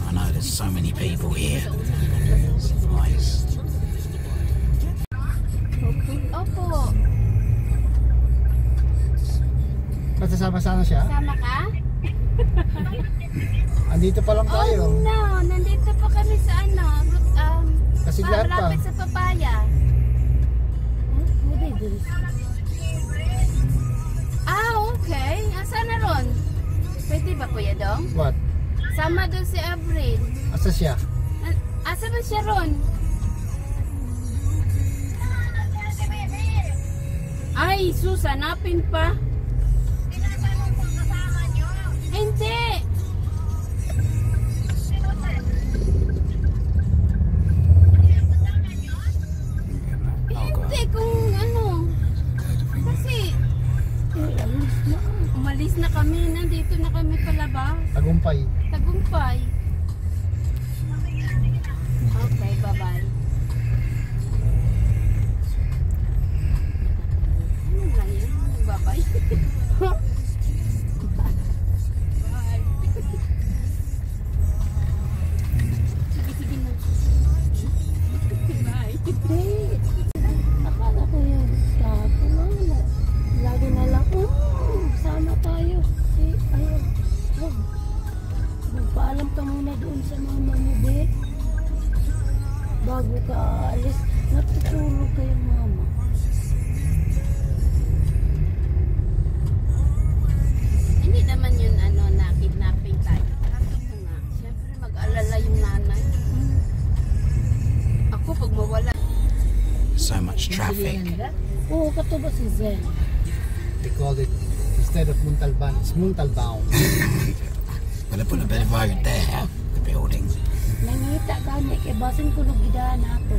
I know there's so many people here. Nice. Opo. Masasama-sama siya? Sama ka? Andito pa lang tayo. Oh no, nandito pa kami sa ano, Kasiglahan pa. malapit sa papaya. Okay. Asa na ron? Pwede ba Kuya Dong? What? Sama doon si Avril. Asa siya? Asa ba siya ron? Ay, susanapin pa. Hindi. Hindi kung ano. Kasi umalis na kami. Nandito na kami palabas. Tagumpay. Tagumpay. Okay, bye-bye. Ano lang yun? Bye-bye. Sige na. Bye. Akala ko yun. Lagi na lang. Sama tayo. Ayaw. Magpaalam ka muna doon sa mama mo, be. Bago ka aalis, natutulog kayong mama. Hindi naman yun na kidnapping tayo. Sabi mo nga, siyempre mag-alala yung nanay. Ako pag mawala. So much traffic. Oo, katuba si Zen. They call it, instead of Muntalban, it's Muntalbaum. Well, they put a bit of road there, the building. Nangita kami, kaya basin ko nung gidaan nato.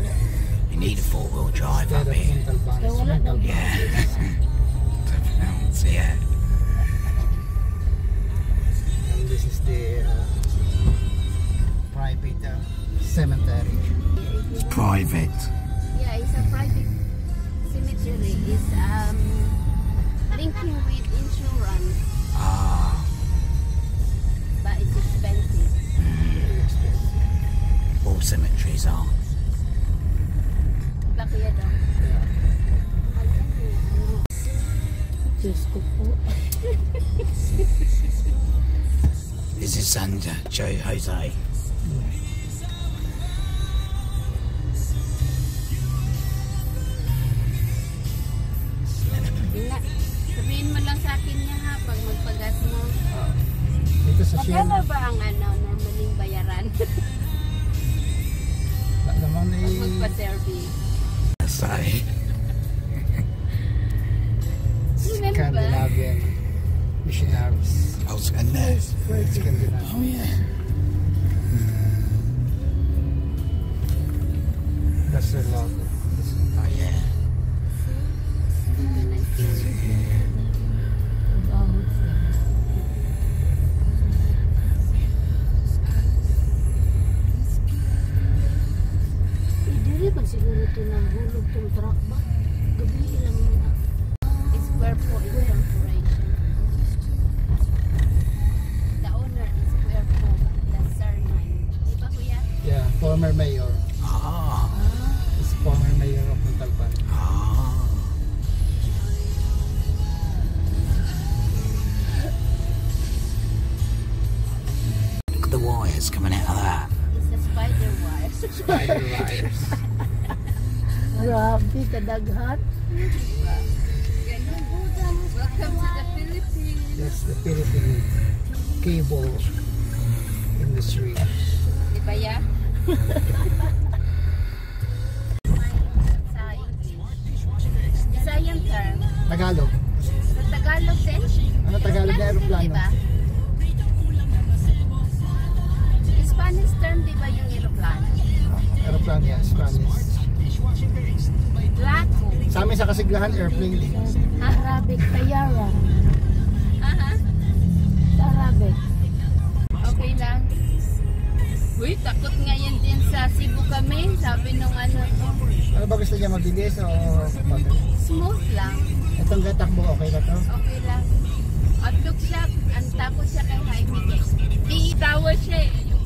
You need a four-wheel drive Instead up of here. Muntalban, Kaya it's wala daw. Yeah. And this is the private cemetery. Private. Yeah, it's a private cemetery. It's linking with insurance, Ah. but it's expensive. All cemeteries are. Diba Kuya Dong? Diyos ko po. This is Sandra, Joe Jose. Sabihin mo lang sa akin niya ha, pag magpagas mo. Dito sa Shell. Magkano ba ang normaling bayaran? Wala naman Pag magpa-service. Sorry. Scandinavian missionaries. I was in there. Scandinavian. Oh yeah. That's their logo. Oh yeah. Dili ba siguro ito ng hulog itong truck ba? Gabi lang na. Square po incorporation. The owner is Square po. The surname. Di ba Kuya? Yeah, former mayor. Ah. He's former mayor of Montalban. Ah. Look at the wires coming out of that. It's a spider wire. Spider wires. Grabe, kadaghat. Welcome to the Philippines. That's the Philippine cable industry. Di ba ya? Sa English. Isayang term. Tagalog. Sa Tagalog din. Ano Tagalog na aeroplano? Diba? Spanish term, di ba yung aeroplano? Aeroplano yan, Spanish. Lahat mo. Sa amin sa Kasiglahan, airplane. Arabic, Tayara. Aha. Sa Arabic. Okay lang. Uy, takot nga yan din sa Cebu kami. Sabi nung ano to. Ano ba gusto niya, mabilis o mabilis? Smooth lang. Itong gatakbo, okay na to? Okay lang. At look siya, ang takot siya kay Jaime. Iitawa siya eh. Yung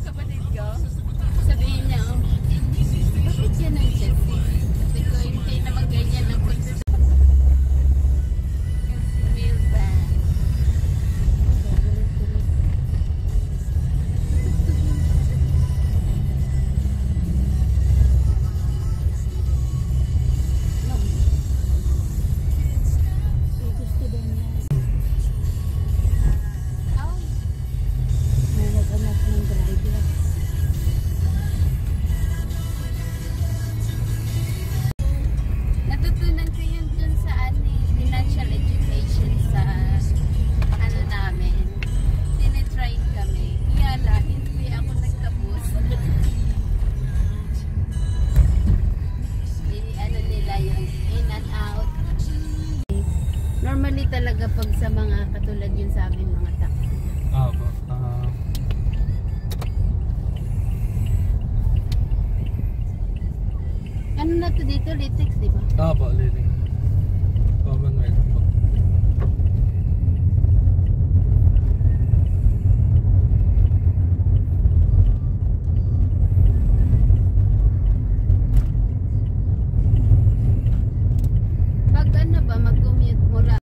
hindi talaga pag sa mga katulad yun sa amin mga taxi. Opo. Ano na to dito? Litex, di ba? Opo, liling.